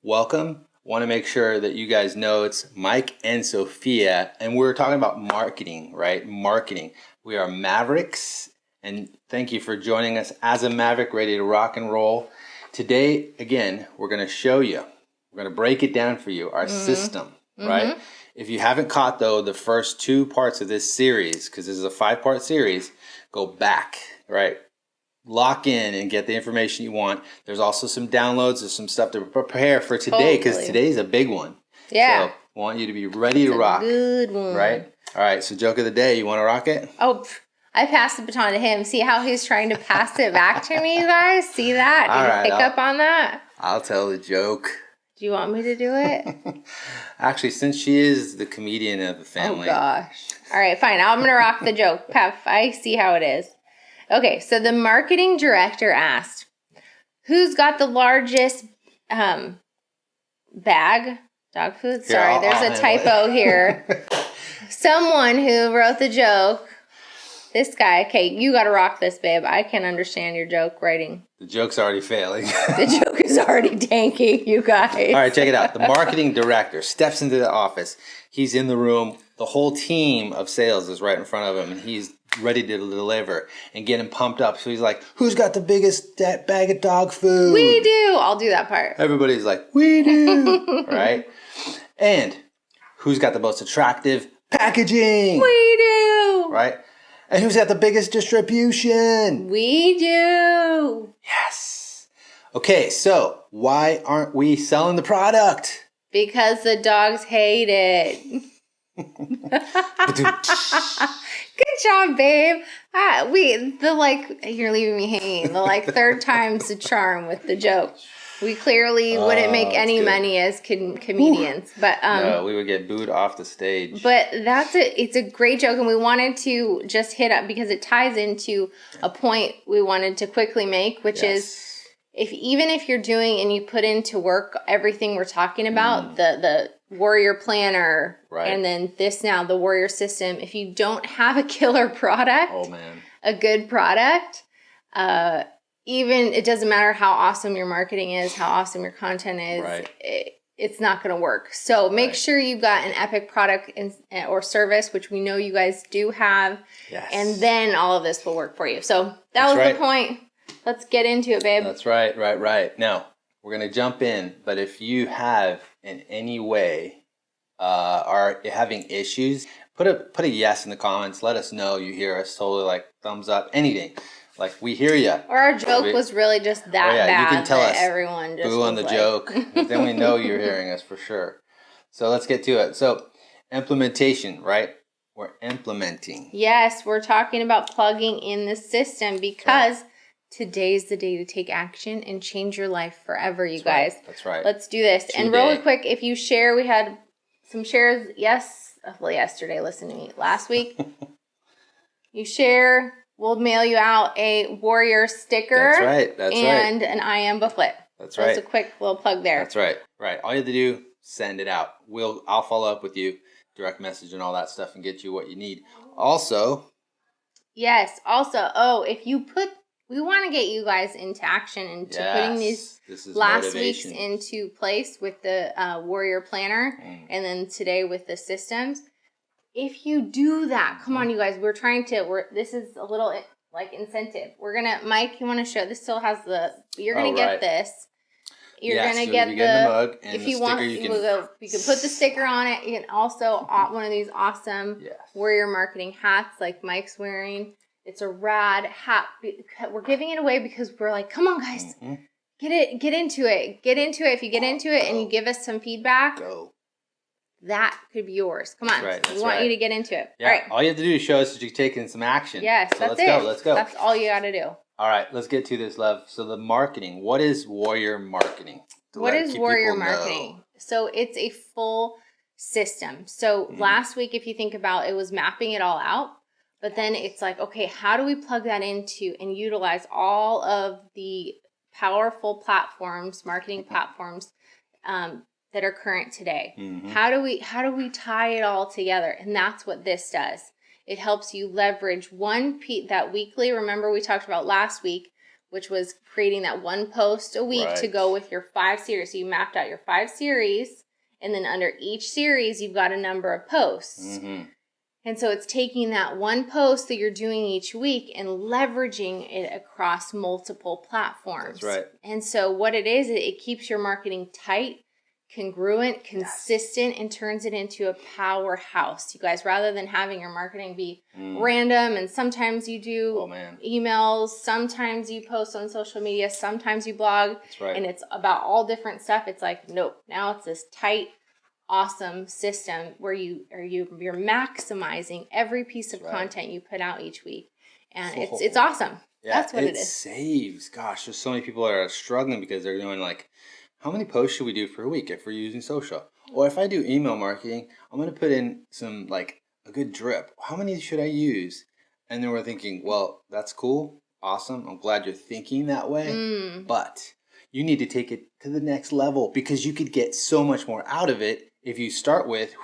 welcome. Want to make sure that you guys know it's Mike and Sophia, and we're talking about marketing, right? Marketing. We are Mavericks, and thank you for joining us as a Maverick, ready to rock and roll. Today, again, we're going to show you, we're going to break it down for you, our system, right? If you haven't caught, though, the first 2 parts of this series, because this is a 5-part series, go back, right? Lock in and get the information you want. There's also some downloads. There's some stuff to prepare for today, because today's a big one. Yeah. So I want you to be ready to rock. Good one. Right? All right, so joke of the day. You want to rock it? Oh, I passed the baton to him. See how he's trying to pass it back to me, you guys? See that? Did you pick up on that? I'll tell the joke. Do you want me to do it? Actually, since she is the comedian of the family. Oh, gosh. All right, fine. I'm going to rock the joke. Pef, I see how it is. Okay, so the marketing director asked, who's got the largest bag? Dog food? Sorry, there's a typo here. Someone who wrote the joke. This guy. Okay, you got to rock this, babe. I can't understand your joke writing. The joke's already failing. The joke is already tanky, you guys. All right, check it out. The marketing director steps into the office. He's in the room. The whole team of sales is right in front of him, and he's ready to deliver and get him pumped up. So he's like, who's got the biggest bag of dog food? We do. I'll do that part. Everybody's like, we do. Right? And who's got the most attractive packaging? We do. Right? And who's got the biggest distribution? We do. Yes. Okay, so why aren't we selling the product? Because the dogs hate it. Good job, babe. You're leaving me hanging. The third time's the charm with the joke. We clearly wouldn't make any money as comedians, but no, we would get booed off the stage. But it's a great joke, and we wanted to just hit up because it ties into a point we wanted to quickly make, which is even if you're doing and you put into work everything we're talking about, the warrior planner, and then the warrior system, if you don't have a killer product, a good product, even it doesn't matter how awesome your marketing is, how awesome your content is, it's not going to work. So make sure you've got an epic product or service, which we know you guys do have, and then all of this will work for you. So that was the point. Let's get into it, babe. That's right. Now, we're going to jump in, but if you have in any way are having issues, put a yes in the comments. Let us know you hear us. Totally, like thumbs up, anything. Like, we hear you. Or our joke was really just that bad. You can tell us. Everyone just boo on the joke. Then we know you're hearing us for sure. So let's get to it. So implementation, right? We're implementing. Yes, we're talking about plugging in the system because today's the day to take action and change your life forever, you guys. That's right. Let's do this. And really quick, if you share, we had some shares yesterday. Listen to me. Last week. You share. We'll mail you out a warrior sticker. That's and an I Am booklet. That's right. That's a quick little plug there. That's right. All you have to do, send it out. I'll follow up with you, direct message and all that stuff, and get you what you need. Also. Yes. We want to get you guys into action and putting these last week's into place with the warrior planner, and then today with the systems. If you do that, come on, you guys. This is a little like incentive. Mike, you want to show? This still has you're gonna get this. You're gonna get the mug. And if you want, you can put the sticker on it. You can also one of these awesome warrior marketing hats like Mike's wearing. It's a rad hat. We're giving it away because we're like, come on, guys, get into it. Get into it. If you get into it and you give us some feedback. That could be yours. Come on. We want you to get into it. Yeah. All right. All you have to do is show us that you're taking some action. Yes, so let's go. That's all you got to do. All right. Let's get to this, love. So the marketing. What is warrior marketing? What is warrior marketing? So it's a full system. So last week, if you think about it, was mapping it all out. But then it's like, okay, how do we plug that into and utilize all of the powerful platforms, marketing platforms, that are current today? How do we tie it all together? And that's what this does. It helps you leverage that weekly. Remember we talked about last week which was creating that one post a week to go with your 5 series. So you mapped out your 5 series, and then under each series, you've got a number of posts. Mm-hmm. And so it's taking that one post that you're doing each week and leveraging it across multiple platforms. That's right. And so what it is, it keeps your marketing tight, congruent, consistent, and turns it into a powerhouse. You guys, rather than having your marketing be random, and sometimes you do emails, sometimes you post on social media, sometimes you blog, and it's about all different stuff. It's like, nope, now it's this tight, awesome system where you're maximizing every piece of content you put out each week, and it's awesome. Yeah, that's what it is. It saves. Gosh, there's so many people that are struggling because they're doing like, how many posts should we do per week if we're using social? Or if I do email marketing, I'm going to put in some like a good drip. How many should I use? And then we're thinking, well, that's cool, awesome. I'm glad you're thinking that way, but you need to take it to the next level because you could get so much more out of it. If you start with,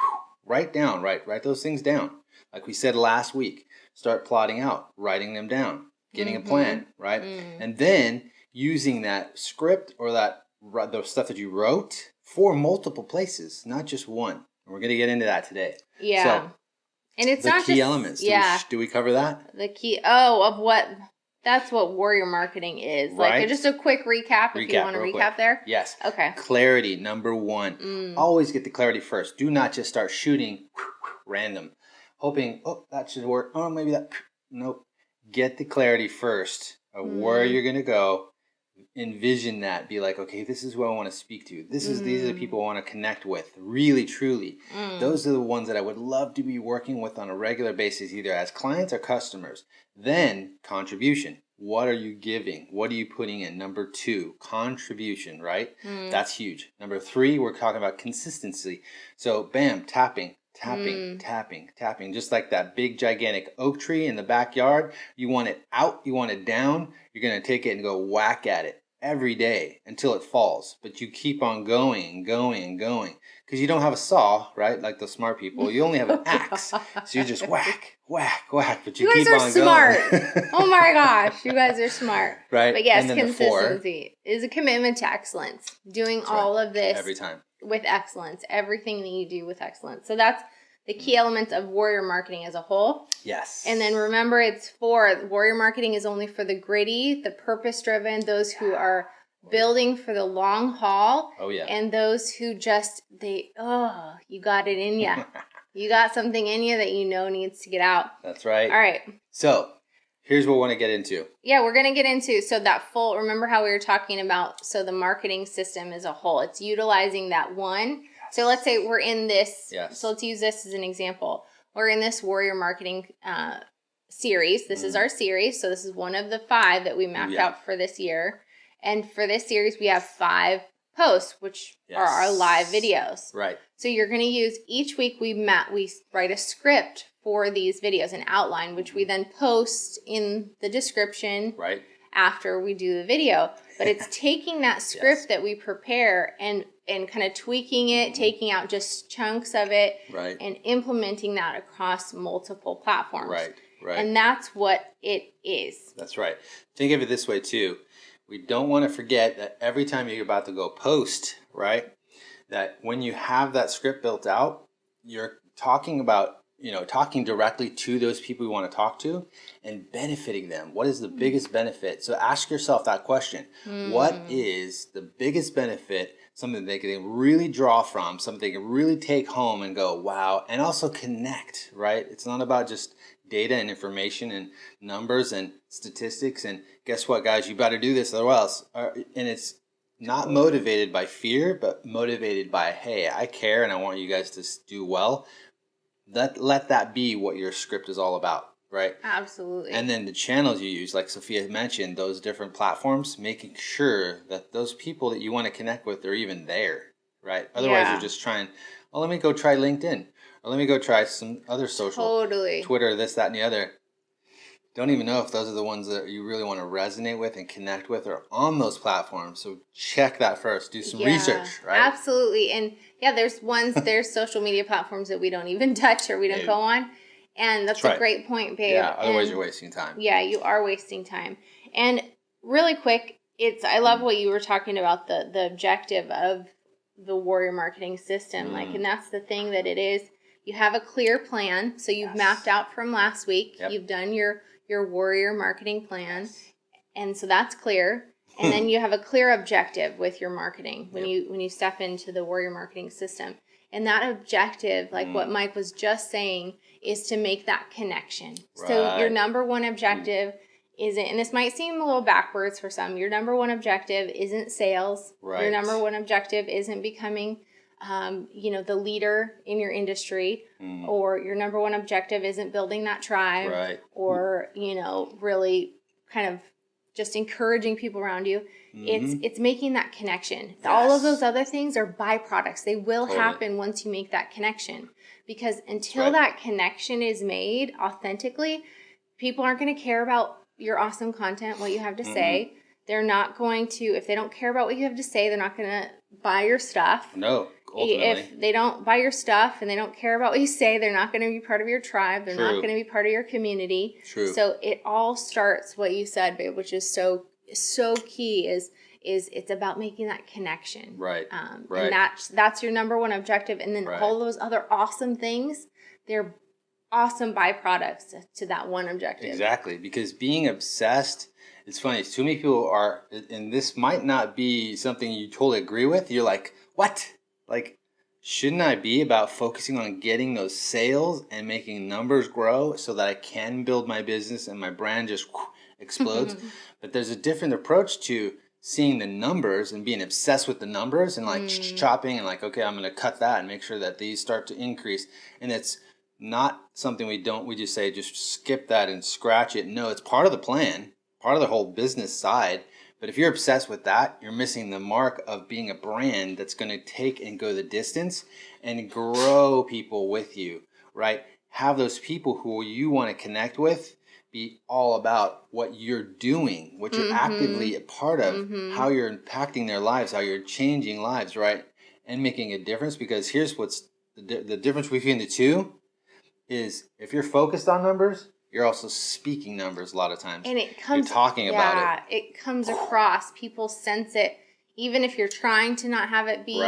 write those things down. Like we said last week, start plotting out, writing them down, getting a plan, right? And then using that script or the stuff that you wrote for multiple places, not just one. And we're going to get into that today. Yeah. So, and it's not the key elements. Do we cover that? The key, of what... That's what warrior marketing is. Like just a quick recap if you want to recap there. Yes. Okay. Clarity, number 1. Always get the clarity first. Do not just start shooting random, hoping, that should work. Oh, maybe that. Nope. Get the clarity first of where you're going to go. Envision that. Be like, okay, this is who I want to speak to. These are the people I want to connect with. Really, truly. Those are the ones that I would love to be working with on a regular basis, either as clients or customers. Then contribution. What are you giving? What are you putting in? Number 2, contribution, right? That's huge. Number 3, we're talking about consistency. So bam, tapping, just like that big gigantic oak tree in the backyard. You want it out, you want it down, you're going to take it and go whack at it every day until it falls. But you keep on going because you don't have a saw, right? Like the smart people. You only have an axe. So you just whack, but you keep on going. You guys are smart. Oh my gosh, you guys are smart. Right. But yes, consistency is a commitment to excellence. Doing all of this every time with excellence, everything that you do with excellence. So that's the key elements of warrior marketing as a whole. Yes. And then remember, warrior marketing is only for the gritty, the purpose-driven, those who are building for the long haul. Oh, yeah. And those who just, you got it in you. You got something in you that you know needs to get out. That's right. All right. So here's what we want to get into. Yeah, we're going to get into, remember how we were talking about, the marketing system as a whole. It's utilizing that one. So let's say we're in this. Yes. So let's use this as an example. We're in this warrior marketing series. This is our series. So this is one of the 5 that we mapped out for this year. And for this series, we have 5 posts, which are our live videos. Right. So you're going to use each week. We write a script for these videos, an outline, which we then post in the description. Right. After we do the video. But it's taking that script that we prepare and kind of tweaking it, taking out just chunks of it, and implementing that across multiple platforms. Right. And that's what it is. That's right. Think of it this way too. We don't want to forget that every time you're about to go post, right, that when you have that script built out, you're talking about, talking directly to those people you want to talk to and benefiting them. What is the biggest benefit? So ask yourself that question. What is the biggest benefit? Something they can really draw from, something they can really take home and go, wow, and also connect, right? It's not about just data and information and numbers and statistics. And guess what, guys? You better do this, otherwise. And it's not motivated by fear, but motivated by, hey, I care and I want you guys to do well. Let that be what your script is all about, right? Absolutely. And then the channels you use, like Sophia mentioned, those different platforms, making sure that those people that you want to connect with are even there, right? Otherwise, you're just trying, let me go try LinkedIn, or let me go try some other social. Totally. Twitter, this, that, and the other. Don't even know if those are the ones that you really want to resonate with and connect with or on those platforms. So check that first. Do some research, right? Absolutely. And there's social media platforms that we don't even touch or we don't go on. And that's a great point, babe. Yeah, otherwise you're wasting time. Yeah, you are wasting time. And really quick, I love what you were talking about, the objective of the Warrior Marketing System. Like, and that's the thing that it is. You have a clear plan. So you've mapped out from last week. Yep. You've done your Warrior Marketing plan. And so that's clear. And then you have a clear objective with your marketing when you step into the Warrior Marketing System. And that objective, like what Mike was just saying, is to make that connection. Right. So your number one objective isn't, and this might seem a little backwards for some, your number one objective isn't sales. Right. Your number one objective isn't becoming the leader in your industry, or your number one objective isn't building that tribe, right. or, really kind of just encouraging people around you. It's making that connection. Yes. All of those other things are byproducts. They will happen once you make that connection, because until that connection is made authentically, people aren't going to care about your awesome content, what you have to say. They're not going to, if they don't care about what you have to say, they're not going to buy your stuff. No. Ultimately. If they don't buy your stuff and they don't care about what you say, they're not going to be part of your tribe. They're not going to be part of your community. True. So it all starts, what you said, babe, which is so key, is it's about making that connection. Right. And that's your number one objective. And then all those other awesome things, they're awesome byproducts to that one objective. Exactly. Because being obsessed, it's funny, too many people are, and this might not be something you totally agree with. You're like, what? Like, shouldn't I be about focusing on getting those sales and making numbers grow so that I can build my business and my brand just explodes? But there's a different approach to seeing the numbers and being obsessed with the numbers and like chopping and like, okay, I'm going to cut that and make sure that these start to increase. And it's not something we just say, just skip that and scratch it. No, it's part of the plan, part of the whole business side. But if you're obsessed with that, you're missing the mark of being a brand that's going to take and go the distance and grow people with you, right? Have those people who you want to connect with be all about what you're doing, what you're actively a part of, how you're impacting their lives, how you're changing lives, right? And making a difference. Because here's what's the difference between the two is if you're focused on numbers, you're also speaking numbers a lot of times. And it comes, you're talking about it. It comes across. People sense it. Even if you're trying to not have it be,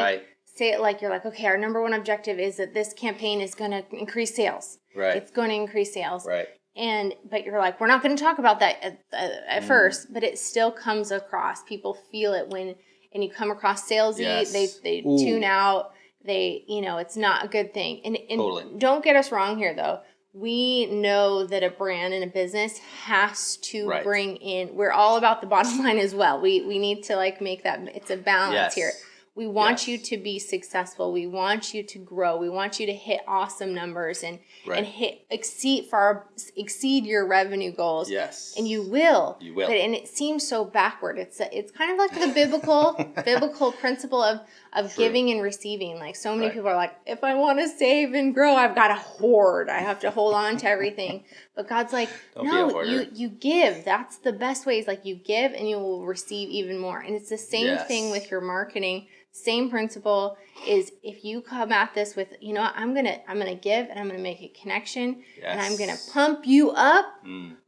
say it like you're like, okay, our number one objective is that this campaign is going to increase sales. Right. It's going to increase sales. Right. But you're like, we're not going to talk about that at first, but it still comes across. People feel it and you come across salesy. Yes. They tune out. It's not a good thing. And totally. Don't get us wrong here, though. We know that a brand and a business has to bring in, we're all about the bottom line as well. We need to make that, it's a balance here. We want you to be successful. We want you to grow. We want you to hit awesome numbers and exceed your revenue goals. Yes. And you will. You will. And it seems so backward. It's kind of like the biblical principle of giving and receiving. Like so many people are like, if I want to save and grow, I've got to hoard. I have to hold on to everything. But God's like, no, you give. That's the best way. Is like you give and you will receive even more. And it's the same thing with your marketing. Same principle is if you come at this with, I'm gonna give and I'm gonna make a connection and I'm gonna pump you up.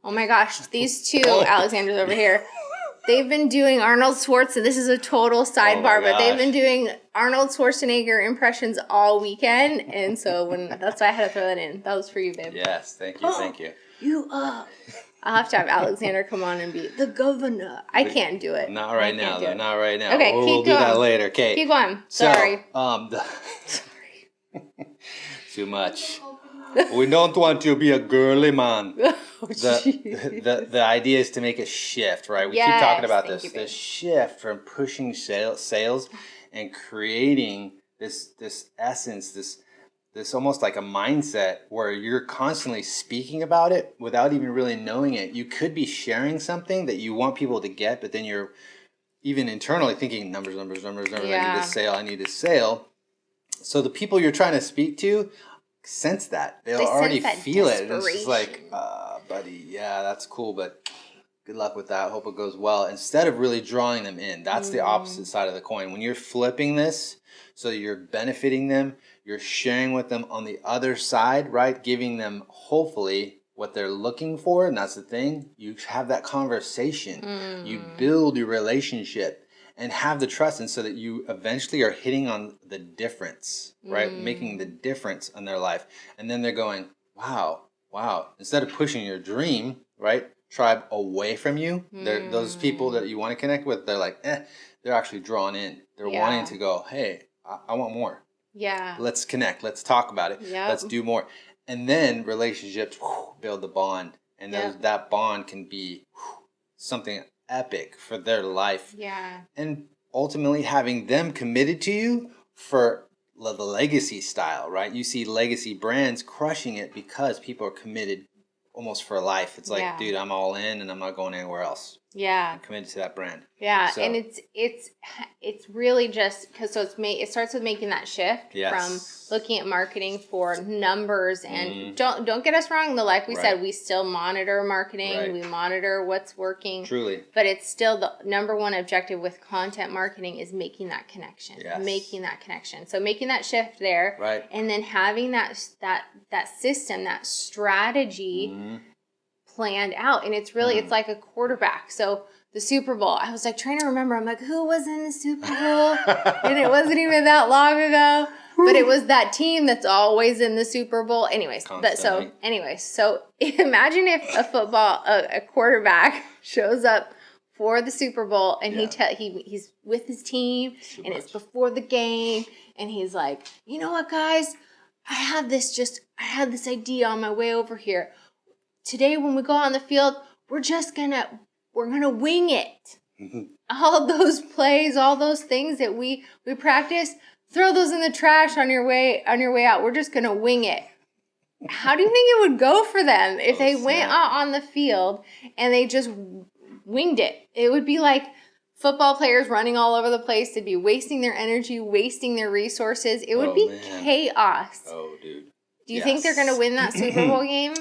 Oh my gosh, these two Alexander's over here. They've been doing Arnold Schwarzenegger. This is a total sidebar, but they've been doing Arnold Schwarzenegger impressions all weekend, and so that's why I had to throw that in. That was for you, babe. Yes, thank you, thank you. You up. I'll have to have Alexander come on and be the governor. I can't do it. Not right now, though. Not right now. Okay, we'll do that later. Okay. Keep going. Sorry. Too much. We don't want you to be a girly man. The idea is to make a shift, right? We keep talking about this shift from pushing sales and creating this essence, this almost like a mindset where you're constantly speaking about it without even really knowing it. You could be sharing something that you want people to get, but then you're even internally thinking numbers. Yeah. I need this sale. So the people you're trying to speak to sense that. They already feel it. And it's just like, buddy, yeah, that's cool, but good luck with that. Hope it goes well. Instead of really drawing them in, that's the opposite side of the coin. When you're flipping this, so you're benefiting them, you're sharing with them on the other side, right? Giving them, hopefully, what they're looking for, and that's the thing. You have that conversation. You build your relationship and have the trust, and so that you eventually are hitting on the difference, right? Making the difference in their life. And then they're going, wow. Instead of pushing your dream, right, tribe away from you, those people that you want to connect with, they're like, they're actually drawn in. They're wanting to go, hey, I want more. Yeah. Let's connect. Let's talk about it. Yep. Let's do more. And then relationships build the bond. And that bond can be something epic for their life. Yeah. And ultimately having them committed to you for the legacy style, right? You see legacy brands crushing it because people are committed almost for life. It's like, dude, I'm all in and I'm not going anywhere else. Yeah. I'm committed to that brand. Yeah, so. And it's really just because it starts with making that shift from looking at marketing for numbers and don't get us wrong though, like we said, we still monitor marketing, we monitor what's working. Truly. But it's still the number one objective with content marketing is making that connection. Making that connection. So making that shift there. Right. And then having that system, that strategy planned out. And it's really it's like a quarterback. So the Super Bowl, I was like trying to remember. I'm like, who was in the Super Bowl? And it wasn't even that long ago. But it was that team that's always in the Super Bowl. Anyways, so imagine if a quarterback shows up for the Super Bowl and he's with his team and it's before the game and he's like, you know what, guys? I had this idea on my way over here. Today when we go on the field, we're gonna wing it. All those plays, all those things that we practice, throw those in the trash on your way out. We're just gonna wing it. How do you think it would go for them if they went out on the field and they just winged it? It would be like football players running all over the place. They'd be wasting their energy, wasting their resources. It would be chaos. Oh, dude. Do you think they're gonna win that Super Bowl game?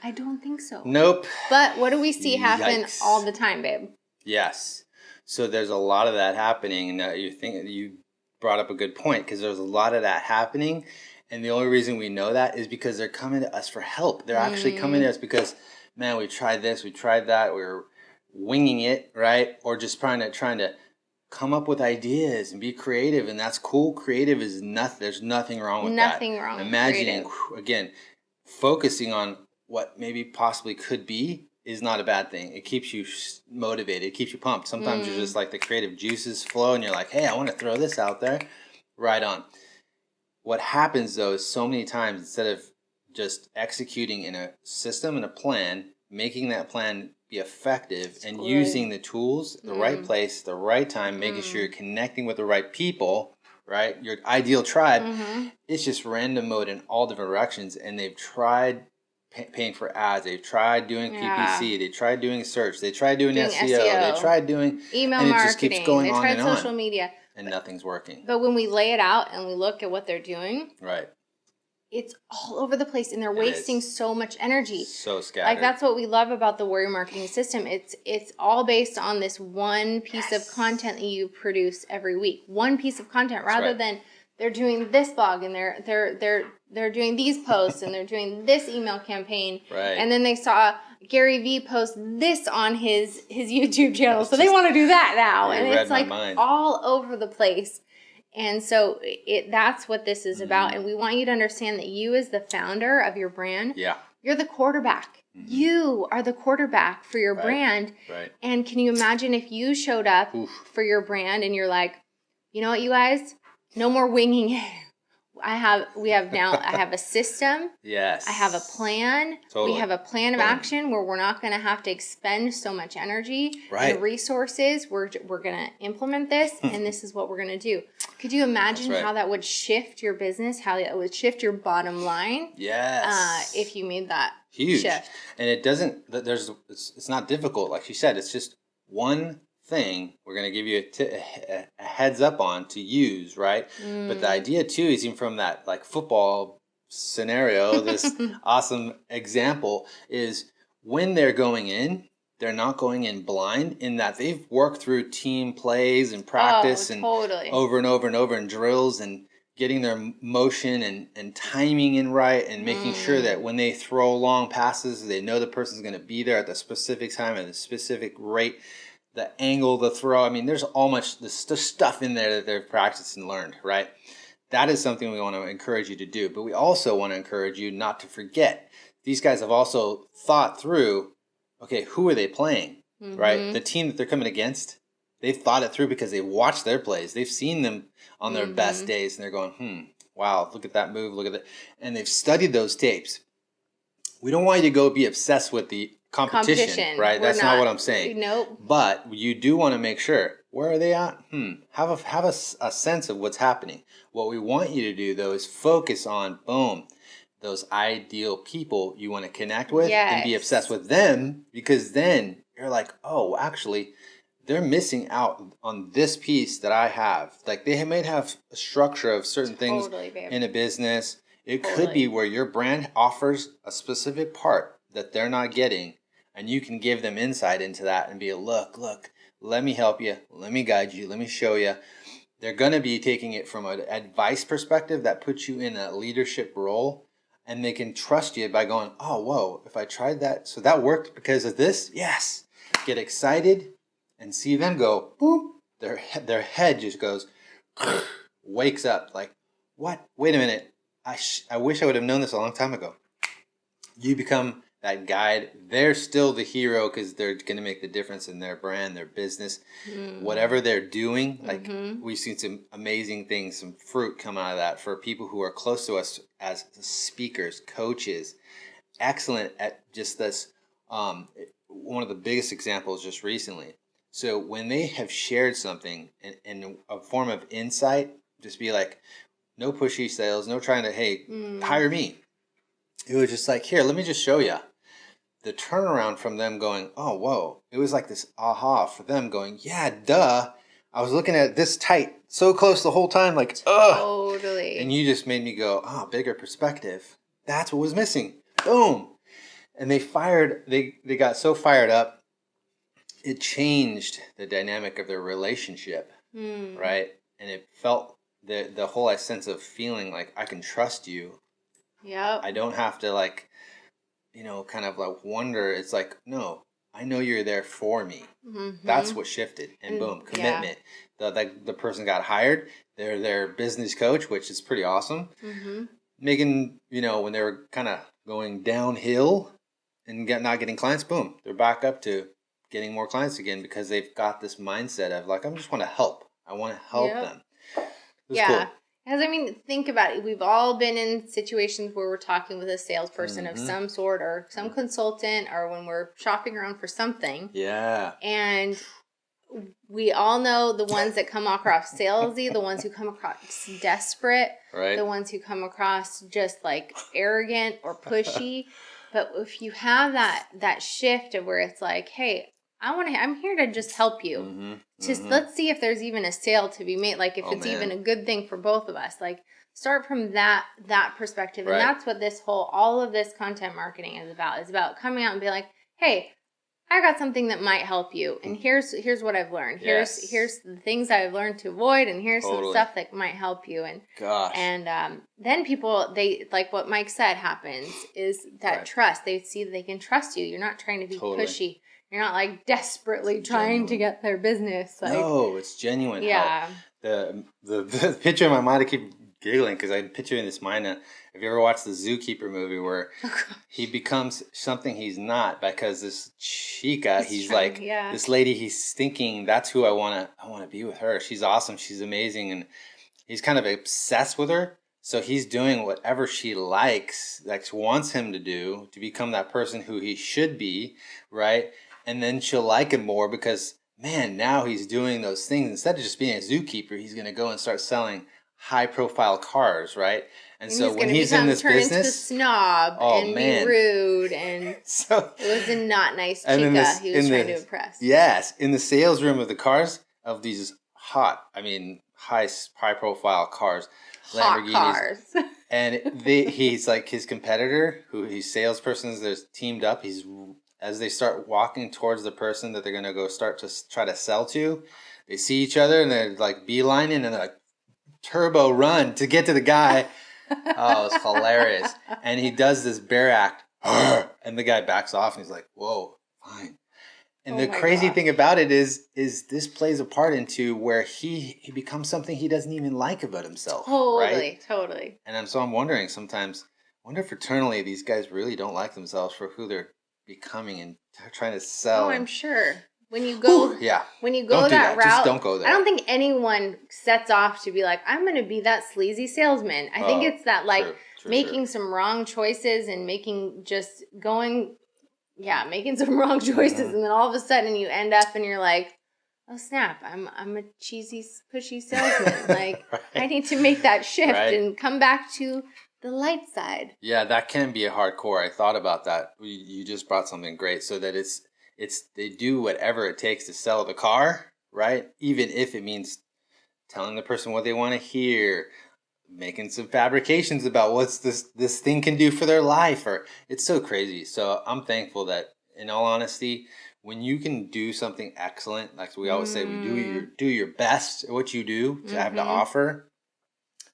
I don't think so. Nope. But what do we see happen all the time, babe? Yes. So there's a lot of that happening. And you brought up a good point because there's a lot of that happening. And the only reason we know that is because they're coming to us for help. They're actually coming to us because, man, we tried this, we tried that. We're winging it, right? Or just trying to come up with ideas and be creative. And that's cool. Creative is nothing. There's nothing wrong with that. Nothing wrong with imagining, again, focusing on what maybe possibly could be is not a bad thing. It keeps you motivated. It keeps you pumped. Sometimes you're just like the creative juices flow and you're like, hey, I want to throw this out there. Right on. What happens though is so many times instead of just executing in a system and a plan, making that plan be effective and using the tools, the right place, the right time, making sure you're connecting with the right people, right? Your ideal tribe. It's just random mode in all different directions. And they've tried paying for ads. They've tried doing PPC. They tried doing search. They tried doing SEO. They tried doing email marketing. It just keeps going they on tried and social on. Media. And nothing's working. But when we lay it out and we look at what they're doing, right, it's all over the place and they're wasting so much energy. So scattered. Like that's what we love about the Warrior Marketing System. It's all based on this one piece of content that you produce every week. One piece of content rather than they're doing this blog and they're doing these posts and they're doing this email campaign. Right. And then they saw Gary Vee post this on his YouTube channel. So they want to do that now. And it's like all over the place. And so that's what this is about. And we want you to understand that you as the founder of your brand, you're the quarterback. You are the quarterback for your brand. Right. And can you imagine if you showed up for your brand and you're like, you know what, you guys? No more winging it. I have a system. Yes. I have a plan. Totally. We have a plan of action where we're not going to have to expend so much energy and resources. We're going to implement this, and this is what we're going to do. Could you imagine how that would shift your business? How it would shift your bottom line? Yes. If you made that shift. And it doesn't. It's not difficult, like she said. It's just one thing we're going to give you a heads up on to use, right? But the idea too is even from that like football scenario, this awesome example is when they're going in, they're not going in blind in that they've worked through team plays and practice and over and over and over and drills and getting their motion and timing in right, and making sure that when they throw long passes, they know the person's going to be there at the specific time at the specific rate, the angle of the throw. I mean, there's there's stuff in there that they've practiced and learned, right? That is something we want to encourage you to do. But we also want to encourage you not to forget. These guys have also thought through, okay, who are they playing, right? The team that they're coming against, they've thought it through because they've watched their plays. They've seen them on their best days, and they're going, wow, look at that move, look at that. And they've studied those tapes. We don't want you to go be obsessed with the competition. Right? That's not what I'm saying. Nope. But you do want to make sure, where are they at? Have a sense of what's happening. What we want you to do, though, is focus on, boom, those ideal people you want to connect with and be obsessed with them, because then you're like, oh, actually, they're missing out on this piece that I have. Like, they might have a structure of certain things in a business. It could be where your brand offers a specific part that they're not getting, and you can give them insight into that and be, look, let me help you, let me guide you, let me show you. They're going to be taking it from an advice perspective that puts you in a leadership role, and they can trust you by going, oh, whoa, if I tried that, so that worked because of this? Yes. Get excited and see them go, boom, their head just goes, wakes up like, what? Wait a minute. I wish I would have known this a long time ago. You become that guide. They're still the hero because they're going to make the difference in their brand, their business, whatever they're doing. Like, we've seen some amazing things, some fruit come out of that for people who are close to us as speakers, coaches, excellent at just this. One of the biggest examples just recently. So when they have shared something in a form of insight, just be like, no pushy sales, no trying to, hey, hire me. It was just like, here, let me just show you. The turnaround from them going, oh, whoa. It was like this aha for them going, yeah, duh. I was looking at this tight, so close the whole time, like, ugh. Totally. And you just made me go, bigger perspective. That's what was missing. Boom. And they got so fired up. It changed the dynamic of their relationship, right? And it felt the whole sense of feeling like I can trust you. Yep. I don't have to kind of like wonder. It's like, no, I know you're there for me. That's what shifted. And boom, commitment. Yeah. The person got hired. They're their business coach, which is pretty awesome. Making, when they were kind of going downhill and not getting clients, boom, they're back up to getting more clients again because they've got this mindset of like, I just want to help. I want to help them. Yeah. Cool. Because, think about it. We've all been in situations where we're talking with a salesperson of some sort or some consultant, or when we're shopping around for something. Yeah. And we all know the ones that come across salesy, the ones who come across desperate, right. The ones who come across just like arrogant or pushy. But if you have that shift of where it's like, hey, I'm here to just help you. Let's see if there's even a sale to be made. Like if it's even a good thing for both of us. Like start from that perspective. And that's what all of this content marketing is about. It's about coming out and being like, hey, I got something that might help you. And here's what I've learned. Here's the things I've learned to avoid. And here's some stuff that might help you. And then people, they, like what Mike said happens is that trust. They see that they can trust you. You're not trying to be pushy. You're not like desperately trying to get their business. Like, no, it's genuine. Yeah. The picture in my mind, I keep giggling because I'm picturing this mind. Have you ever watched the Zookeeper movie where he becomes something he's not because this chica, this lady he's thinking, that's who I want to be with her. She's awesome. She's amazing. And he's kind of obsessed with her. So he's doing whatever she likes, wants him to do to become that person who he should be, right? And then she'll like him more because, man, now he's doing those things. Instead of just being a zookeeper, he's going to go and start selling high-profile cars, right? And so when he's in this business, into snob and be rude, and so it was a not nice chica he was trying to impress. Yes, in the sales room of the cars of these high-profile cars, Lamborghinis. Cars. And he's like his competitor, who he's salespersons. They're teamed up. As they start walking towards the person that they're gonna go start to try to sell to, they see each other and they're like beelining and they're like, turbo run to get to the guy. Oh, it's hilarious. And he does this bear act, and the guy backs off, and he's like, whoa, fine. And the crazy thing about it is this plays a part into where he becomes something he doesn't even like about himself. Totally. And I'm wondering sometimes, I wonder if eternally these guys really don't like themselves for who they're becoming and trying to sell. Oh, I'm sure. When you go, when you go that route, just don't go there. I don't think anyone sets off to be like, I'm going to be that sleazy salesman. I think it's that making some wrong choices and making some wrong choices, and then all of a sudden you end up and you're like, oh snap, I'm a cheesy, pushy salesman. Like I need to make that shift and come back to the light side. Yeah, that can be a hardcore. I thought about that. You just brought something great, so that it's they do whatever it takes to sell the car, right? Even if it means telling the person what they want to hear, making some fabrications about what's this thing can do for their life, or it's so crazy. So I'm thankful that, in all honesty, when you can do something excellent, like we always say, we do your best at what you do to have to offer.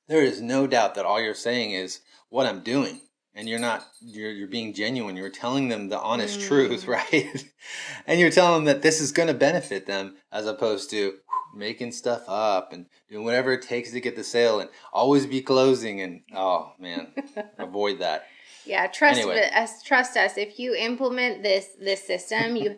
There is no doubt that all you're saying is what I'm doing. And you're being genuine. You're telling them the honest truth, right? And you're telling them that this is going to benefit them, as opposed to making stuff up and doing whatever it takes to get the sale and always be closing. And oh man, avoid that. Yeah, trust us. If you implement this system, you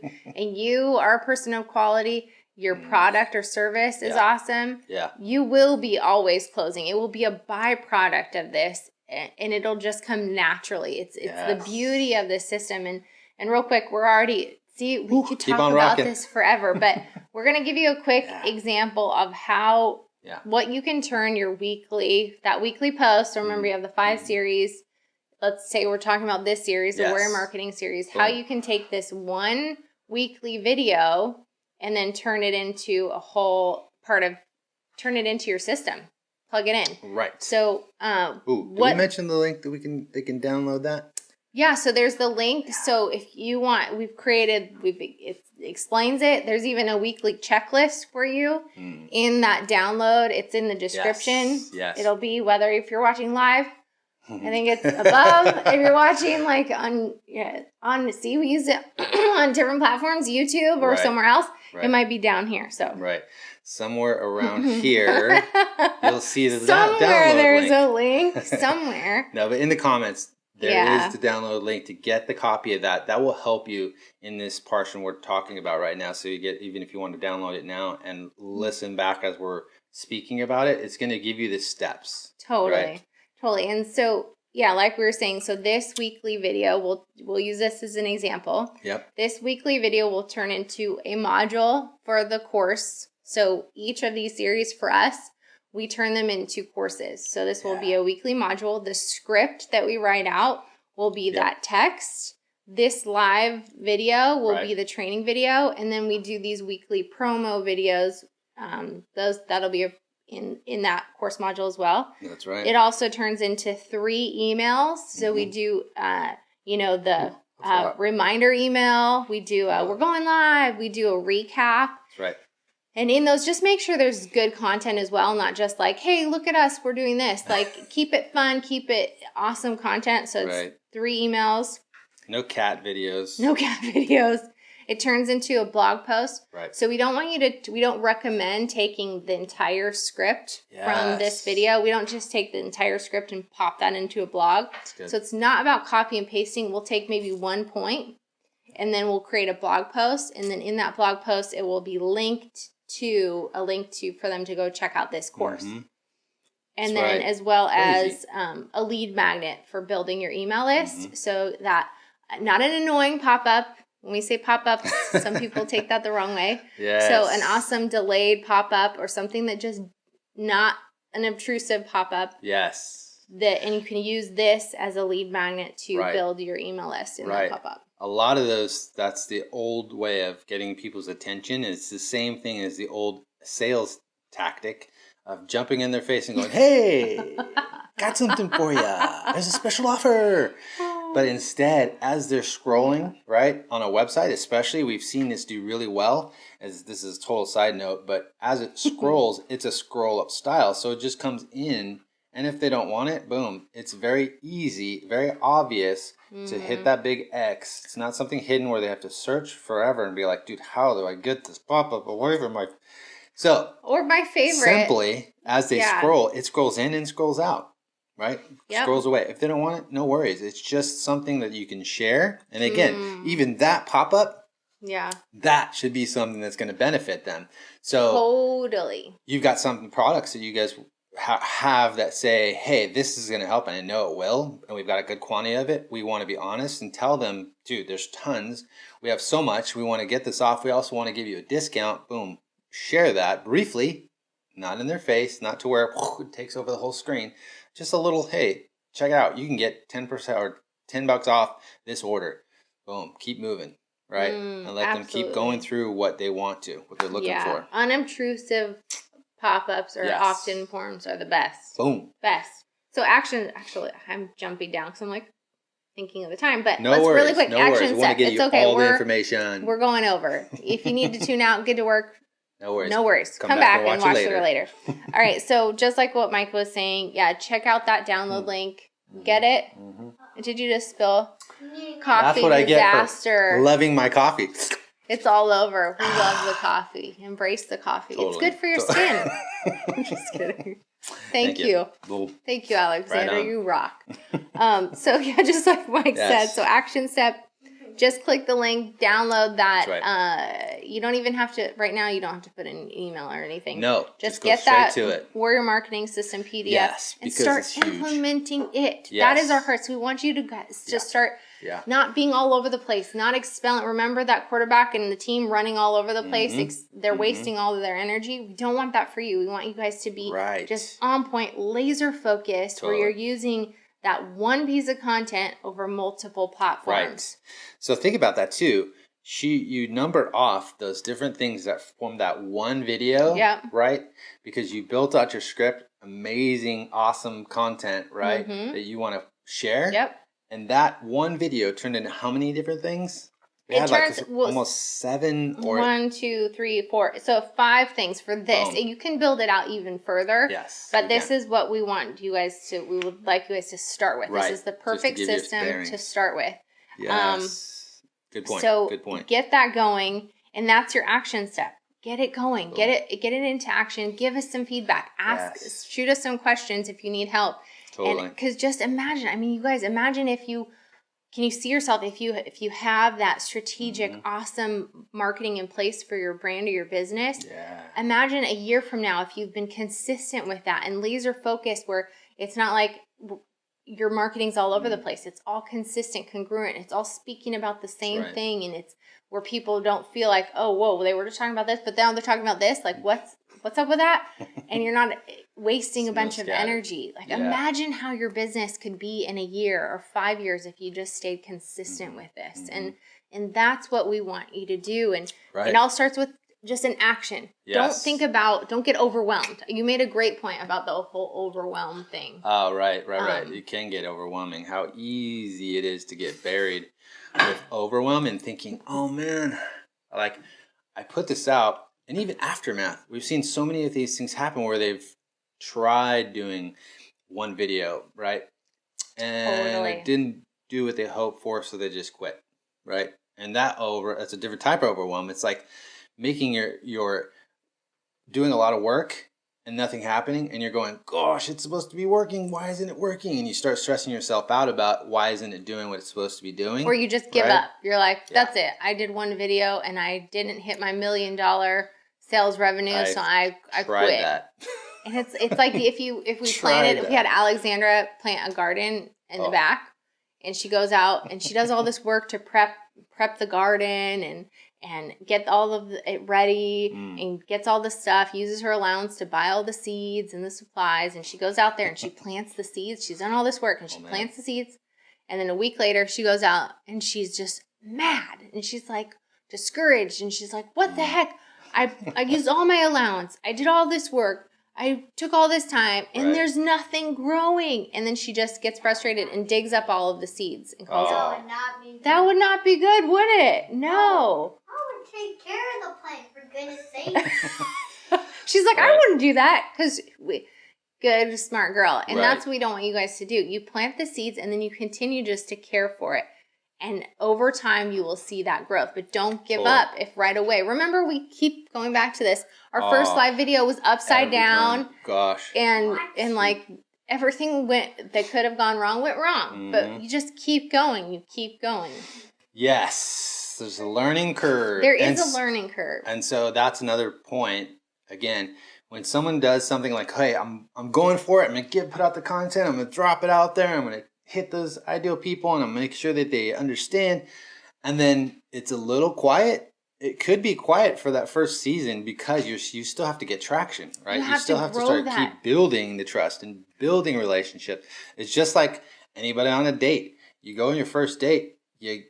are a person of quality, your product or service is awesome. Yeah, you will be always closing. It will be a byproduct of this. And it'll just come naturally. It's the beauty of this system. And real quick, we could talk about this forever, but we're going to give you a quick example of how, what you can turn your weekly post. So remember, you have the 5 series. Let's say we're talking about this series, the Warrior Marketing series, how you can take this one weekly video and then turn it into turn it into your system. Plug it in. Right. So, did we mention the link that they can download that? Yeah, so there's the link. So if you want, it explains it. There's even a weekly checklist for you in that download. It's in the description. Yes. It'll be if you're watching live, I think it's above. If you're watching we use it on different platforms, YouTube or somewhere else. It might be down here. So somewhere around here, you'll see the somewhere there's a link somewhere. No, but in the comments there is the download link to get the copy of that. That will help you in this portion we're talking about right now. So you get, even if you want to download it now and listen back as we're speaking about it, it's going to give you the steps. Totally. And so, like we were saying, so this weekly video, we'll use this as an example. Yep. This weekly video will turn into a module for the course. So each of these series for us, we turn them into courses. So this will be a weekly module. The script that we write out will be that text. This live video will be the training video. And then we do these weekly promo videos. That'll be in that course module as well. That's right. It also turns into 3 emails. So we do, the reminder email. We do we're going live. We do a recap. That's right. And in those, just make sure there's good content as well, not just like, hey, look at us, we're doing this. Like, keep it fun, keep it awesome content. So it's 3 emails. No cat videos. It turns into a blog post. Right. So we don't recommend taking the entire script from this video. We don't just take the entire script and pop that into a blog. So it's not about copy and pasting. We'll take maybe one point and then we'll create a blog post. And then in that blog post, it will be linked to for them to go check out this course. Mm-hmm. And then as well as a lead magnet for building your email list. So that not an annoying pop-up. When we say pop-up, some people take that the wrong way. Yes. So an awesome delayed pop-up or something that just not an obtrusive pop-up. Yes. And you can use this as a lead magnet to build your email list in that pop-up. A lot of those, that's the old way of getting people's attention. It's the same thing as the old sales tactic of jumping in their face and going, hey, got something for you. There's a special offer. But instead, as they're scrolling, right, on a website, especially, we've seen this do really well, as this is a total side note, but as it scrolls, it's a scroll up style. So it just comes in, and if they don't want it, boom. It's very easy, very obvious to hit that big X. It's not something hidden where they have to search forever and be like, dude, how do I get this pop-up away from my... So, or my favorite. Simply, as they scroll, it scrolls in and scrolls out. Right? Yep. Scrolls away. If they don't want it, no worries. It's just something that you can share. And again, even that pop-up, that should be something that's going to benefit them. So totally. You've got some products that you guys have that say, hey, this is going to help, and I know it will, and we've got a good quantity of it. We want to be honest and tell them, dude, there's tons. We have so much. We want to get this off. We also want to give you a discount. Boom. Share that briefly, not in their face, not to where it takes over the whole screen. Just a little, hey, check it out. You can get 10% or $10 off this order. Boom. Keep moving, right? And let them keep going through what they want to, what they're looking for. Unobtrusive pop-ups or opt-in forms are the best. Boom. Best. So actually, I'm jumping down because I'm like thinking of the time, but no let's worries, really quick no action worries. step. It's okay. All the information. We're going over. If you need to tune out, get to work. No worries. No worries. Come back and watch it later. All right. So just like what Mike was saying, check out that download link. Get it? Did you just spill coffee? That's what disaster. I get for loving my coffee. It's all over. We love the coffee. Embrace the coffee. Totally. It's good for your skin. I'm just kidding. Thank you. Thank you, Alexander. Right, you rock. Just like Mike said. So action step. Just click the link, download that. That's right. You don't even have to, right now, you don't have to put in an email or anything. No. Just get that Warrior Marketing System PDF and start implementing it. Yes. That is our heart. So we want you to guys just start not being all over the place, not expelling. Remember that quarterback and the team running all over the place? They're wasting all of their energy. We don't want that for you. We want you guys to be just on point, laser focused, where you're using that one piece of content over multiple platforms. Right. So think about that too. You numbered off those different things that form that one video, right? Because you built out your script, amazing, awesome content, right? That you want to share. Yep. And that one video turned into how many different things? It turns almost 7 or 1, 2, 3, 4. So 5 things for this. And you can build it out even further. Yes. But this is what we want you guys to. We would like you guys to start with. Right. This is the perfect system to start with. Yes. Good point. So good point. Get that going, and that's your action step. Get it going. Cool. Get it into action. Give us some feedback. Shoot us some questions if you need help. Totally. Because just imagine. I mean, you guys, imagine if you. Can you see yourself if you have that strategic, awesome marketing in place for your brand or your business? Yeah. Imagine a year from now if you've been consistent with that and laser focused, where it's not like your marketing's all over the place. It's all consistent, congruent. It's all speaking about the same thing, and it's where people don't feel like, oh, whoa, they were just talking about this, but now they're talking about this. Like, what's up with that? And you're not wasting a bunch of energy. Like, imagine how your business could be in a year or 5 years if you just stayed consistent with this. And that's what we want you to do. And it all starts with just an action. Yes. Don't get overwhelmed. You made a great point about the whole overwhelm thing. Oh, right. It can get overwhelming. How easy it is to get buried with overwhelm and thinking, oh man, like I put this out. And even Aftermath, we've seen so many of these things happen where they've tried doing one video, right? And it didn't do what they hoped for, so they just quit, right? And that's a different type of overwhelm. It's like making your doing a lot of work and nothing happening, and you're going, gosh, it's supposed to be working. Why isn't it working? And you start stressing yourself out about why isn't it doing what it's supposed to be doing. Or you just give up. You're like, that's it. I did one video and I didn't hit my $1 million sales revenue, so I quit. That. And it's like if we planted, we had Alexandra plant a garden in the back, and she goes out and she does all this work to prep the garden and get all of it ready and gets all the stuff, uses her allowance to buy all the seeds and the supplies, and she goes out there and she plants the seeds. She's done all this work and she plants the seeds, and then a week later she goes out and she's just mad and she's like discouraged and she's like, what the heck? I used all my allowance. I did all this work. I took all this time and there's nothing growing. And then she just gets frustrated and digs up all of the seeds and calls it. That would not be good, would it? No. I would take care of the plant, for goodness sake. She's like, I wouldn't do that because good, smart girl. And that's what we don't want you guys to do. You plant the seeds and then you continue just to care for it. And over time, you will see that growth. But don't give up if right away. Remember, we keep going back to this. Our first live video was upside down. Gosh. And like everything that could have gone wrong went wrong. But you just keep going. You keep going. Yes. There's a learning curve. There is a learning curve. And so that's another point. Again, when someone does something like, hey, I'm going for it. I'm going to put out the content. I'm going to drop it out there. I'm going to hit those ideal people and I'm make sure that they understand, and then it's a little quiet. It could be quiet for that first season because you still have to get traction, right? You still have to start keep building the trust and building relationship. It's just like anybody on a date. You go on your first date, you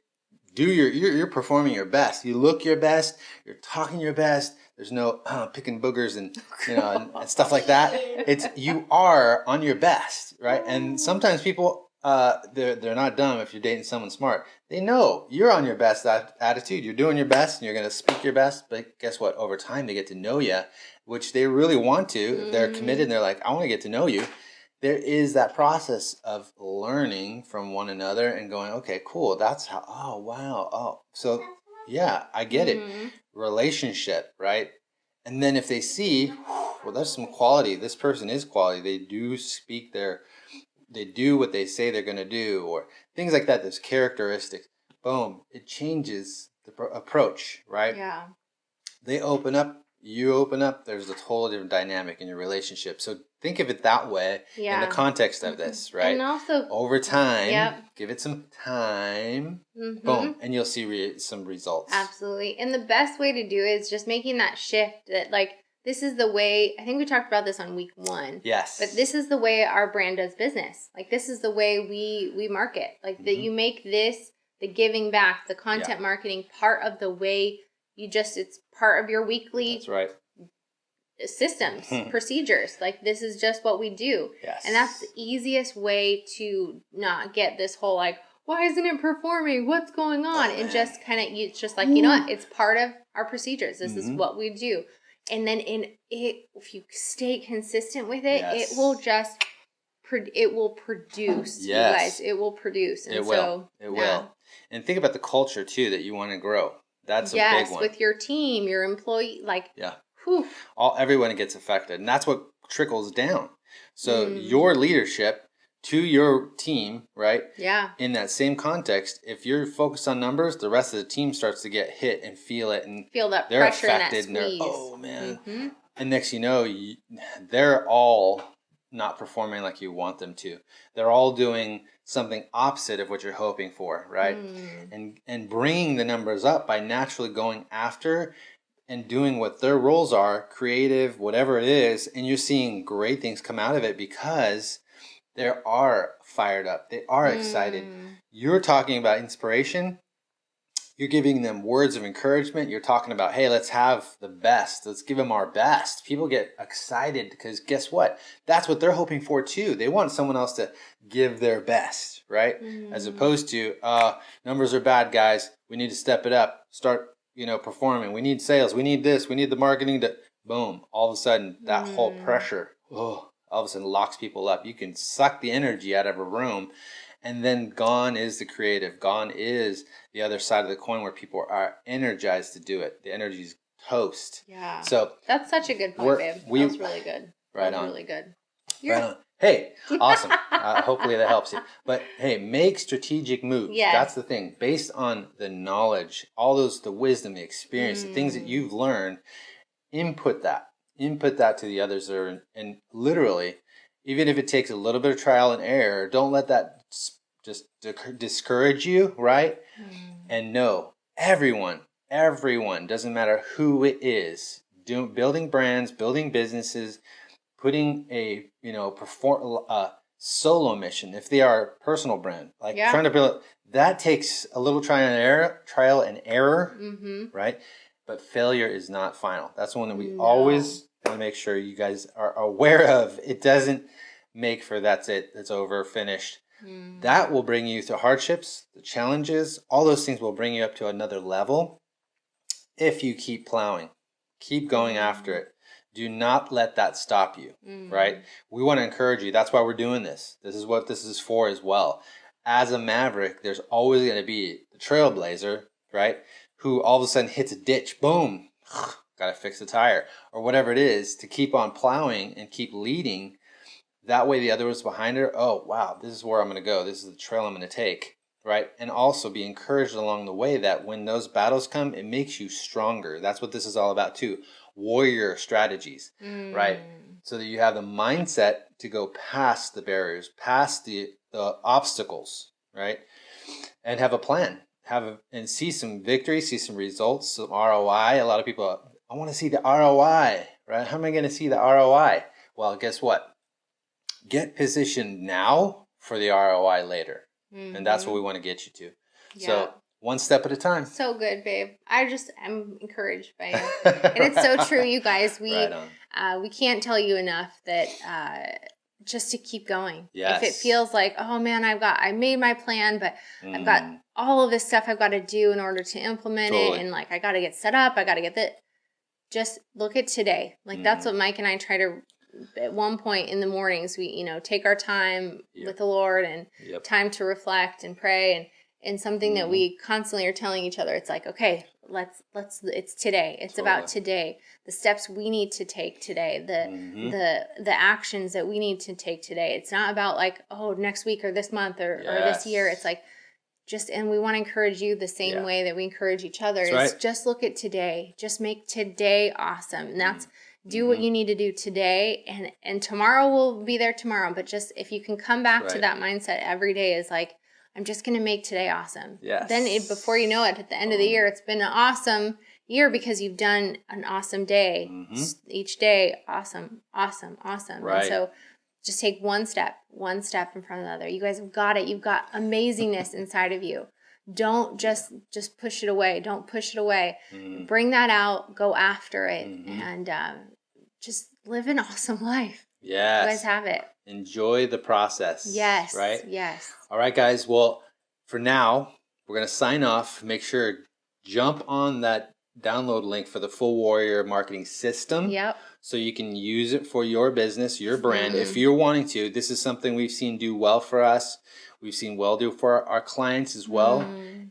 do you're performing your best. You look your best. You're talking your best. There's no picking boogers and and stuff like that. It's you are on your best, right? And sometimes people. They're not dumb if you're dating someone smart. They know you're on your best attitude. You're doing your best and you're going to speak your best. But guess what? Over time, they get to know you, which they really want to. They're committed and they're like, I want to get to know you. There is that process of learning from one another and going, okay, cool. That's how, oh, wow. Oh, so yeah, I get it. Relationship, right? And then if they see, well, there's some quality. This person is quality. They do speak they do what they say they're going to do, or things like that. There's characteristics. Boom. It changes the approach, right? Yeah. They open up. You open up. There's a totally different dynamic in your relationship. So think of it that way in the context of this, right? And also over time, give it some time. Boom. And you'll see some results. Absolutely. And the best way to do it is just making that shift that like, this is the way, I think we talked about this on week 1. Yes. But this is the way our brand does business. Like, this is the way we market. Like, that you make this, the giving back, the content marketing, part of the way it's part of your weekly systems, procedures. Like, this is just what we do. Yes. And that's the easiest way to not get this whole, like, why isn't it performing? What's going on? And just kind of, it's just like, you know what? It's part of our procedures. This is what we do. And then if you stay consistent with it, it will just, it will produce, you guys. It will produce. And it will. It will. And think about the culture, too, that you want to grow. That's a big one. With your team, your employee, like, everyone gets affected. And that's what trickles down. So your leadership to your team, right? Yeah. In that same context, if you're focused on numbers, the rest of the team starts to get hit and feel it and feel that they're pressure affected and that squeeze. And they're, oh man. And next you know, they're all not performing like you want them to. They're all doing something opposite of what you're hoping for, right? And bringing the numbers up by naturally going after and doing what their roles are, creative, whatever it is, and you're seeing great things come out of it because they are fired up. They are excited. You're talking about inspiration. You're giving them words of encouragement. You're talking about, hey, let's have the best. Let's give them our best. People get excited because guess what? That's what they're hoping for too. They want someone else to give their best, right? As opposed to, numbers are bad, guys. We need to step it up. Start, performing. We need sales. We need this. We need the marketing to, boom. All of a sudden, that whole pressure, all of a sudden locks people up. You can suck the energy out of a room, and then gone is the creative. Gone is the other side of the coin where people are energized to do it. The energy's toast. Yeah. So that's such a good point, babe. That was really good. Right on. Really good. Right on. Hey, awesome. Hopefully that helps you. But hey, make strategic moves. Yes. That's the thing. Based on the knowledge, the wisdom, the experience, the things that you've learned, input that to the others there, and literally, even if it takes a little bit of trial and error, don't let that just discourage you, right? And no, everyone, doesn't matter who it is, building brands, building businesses, putting a solo mission, if they are a personal brand, trying to build, that takes a little trial and error, right? But failure is not final. That's one that we always I want to make sure you guys are aware of. It doesn't make for that's it, it's over, finished. That will bring you to hardships, the challenges, all those things will bring you up to another level if you keep plowing. Keep going after it. Do not let that stop you, right? We want to encourage you. That's why we're doing this. This is what this is for as well. As a maverick, there's always going to be the trailblazer, right? Who all of a sudden hits a ditch. Boom. Got to fix the tire. Or whatever it is to keep on plowing and keep leading. That way the other one's behind her. Oh, wow, this is where I'm going to go. This is the trail I'm going to take, right? And also be encouraged along the way that when those battles come, it makes you stronger. That's what this is all about too. Warrior strategies, right? So that you have the mindset to go past the barriers, past the obstacles, right? And have a plan, and see some victory, see some results, some ROI. A lot of people, I want to see the ROI, right? How am I going to see the ROI? Well, guess what? Get positioned now for the ROI later. And that's what we want to get you to. Yeah. So one step at a time. So good, babe. I'm encouraged by you. And it's so true, you guys. We can't tell you enough that just to keep going. Yes. If it feels like, oh man, I made my plan, but I've got all of this stuff I've got to do in order to implement it, and like I got to get set up, I got to get that. Just look at today. Like that's what Mike and I try to. At one point in the mornings, we take our time with the Lord and time to reflect and pray and something that we constantly are telling each other. It's like, okay, let's it's today. It's about today. The steps we need to take today. The actions that we need to take today. It's not about like, oh, next week or this month or this year. It's like and we want to encourage you the same way that we encourage each other. It's just look at today. Just make today awesome. And that's do what you need to do today, and tomorrow will be there tomorrow. But just if you can come back to that mindset every day is like, I'm just going to make today awesome. Yes. Then before you know it, at the end of the year, it's been an awesome year because you've done an awesome day. Each day, awesome. Right. And so just take one step in front of the other. You guys have got it. You've got amazingness inside of you. Don't just push it away. Don't push it away. Bring that out. Go after it, and just live an awesome life. Yes. You guys have it. Enjoy the process. Yes. Right? Yes. All right, guys. Well, for now, we're going to sign off. Make sure jump on that download link for the Full Warrior Marketing System. Yep. So you can use it for your business, your brand. If you're wanting to, this is something we've seen do well for us. We've seen well do for our clients as well,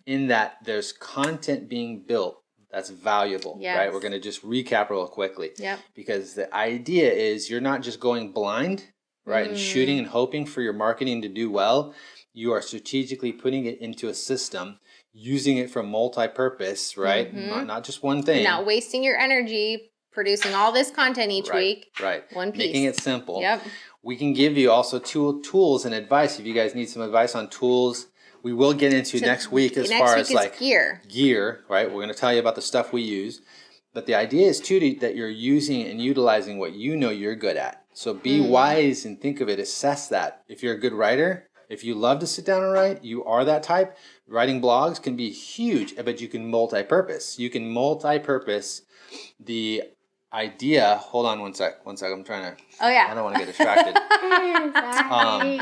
in that there's content being built that's valuable, right? We're going to just recap real quickly. Yep. Because the idea is you're not just going blind, right, and shooting and hoping for your marketing to do well. You are strategically putting it into a system, using it for multi-purpose, right? Not just one thing. Not wasting your energy producing all this content each week. Right. One piece. Making it simple. Yep. We can give you also tools and advice if you guys need some advice on tools. We will get into next week as far as like gear, right? We're going to tell you about the stuff we use. But the idea is too that you're using and utilizing what you know you're good at. So be wise and think of it, assess that. If you're a good writer, if you love to sit down and write, you are that type. Writing blogs can be huge, but you can multi-purpose. You can multi-purpose the idea. Hold on one sec. I'm trying to. Oh yeah. I don't want to get distracted. Sorry.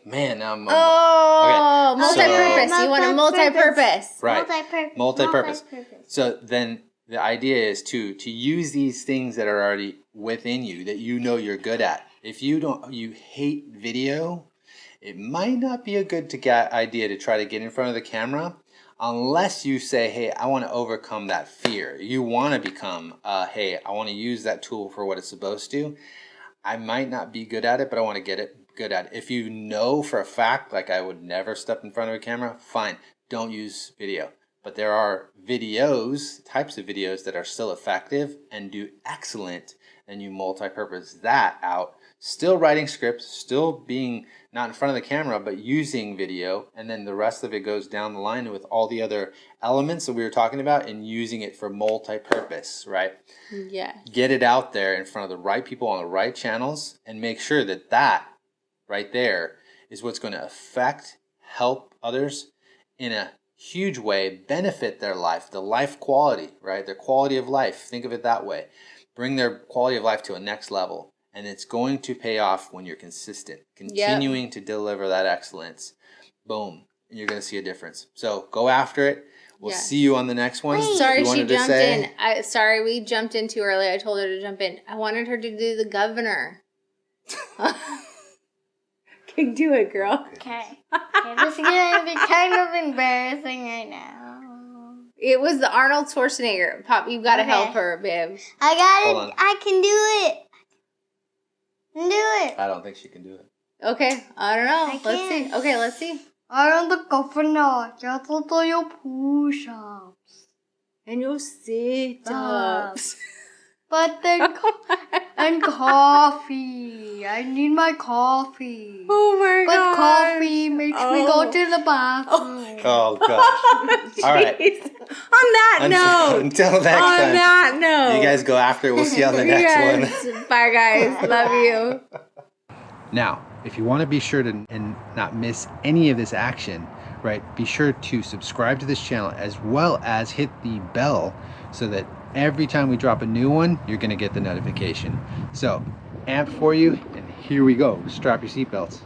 Man, now I'm. Okay. Multi-purpose. You want a multi-purpose. Right. Multi-purpose. So then the idea is to use these things that are already within you that you know you're good at. If you hate video, it might not be a good idea to try to get in front of the camera. Unless you say, hey, I want to overcome that fear. You want to become, hey, I want to use that tool for what it's supposed to. I might not be good at it, but I want to get it good at it. If you know for a fact, like I would never step in front of a camera, fine, don't use video. But there are types of videos that are still effective and do excellent, and you multi-purpose that out. Still writing scripts, still being not in front of the camera, but using video, and then the rest of it goes down the line with all the other elements that we were talking about and using it for multi-purpose, right? Yeah. Get it out there in front of the right people on the right channels and make sure that right there is what's going to help others in a huge way, benefit their life, the life quality, right? Their quality of life. Think of it that way. bring their quality of life to a next level. And it's going to pay off when you're consistent, continuing to deliver that excellence. Boom. And you're going to see a difference. So go after it. We'll see you on the next one. Wait. Sorry, she jumped in. Sorry, we jumped in too early. I told her to jump in. I wanted her to do the governor. Okay, do it, girl. Okay. This is going to be kind of embarrassing right now. It was the Arnold Schwarzenegger. Pop, you've got to help her, babe. I can do it. Do it. I don't think she can do it. Okay, I don't know. Let's see. Okay, let's see. I am the governor. Just do your push-ups. And your sit-ups. But then and coffee. I need my coffee. Oh my God. But coffee makes me go to the bathroom. Oh gosh. All right. On that note. Until next time. On that note. You guys go after it. We'll see you on the next one. Bye guys. Love you. Now, if you want to be sure to and not miss any of this action, right, be sure to subscribe to this channel as well as hit the bell so that every time we drop a new one, you're going to get the notification. So, AMP for you, and here we go. Strap your seatbelts.